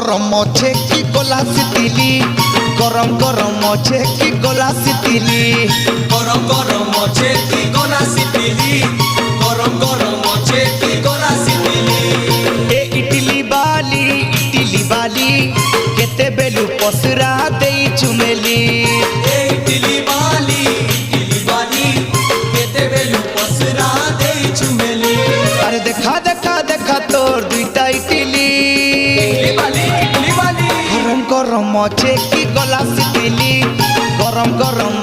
গরম আছে কি গলাস দিলি গরম গরম আছে কি গলাস দিলি গরম গরম আছে কি গলাস দিলি গরম গরম আছে কি গলাস দিলি এ ইডলি বালি কেতে বেলু পসরা দেই চুমেলি ইডলি বালি কেতে বেলু পসরা দেই চুমেলি আরে দেখা দেখা দেখা তোর দুইটা ইডলি ইডলি বালি গরম গরম আছে কি গলাস দিলি গরম গরম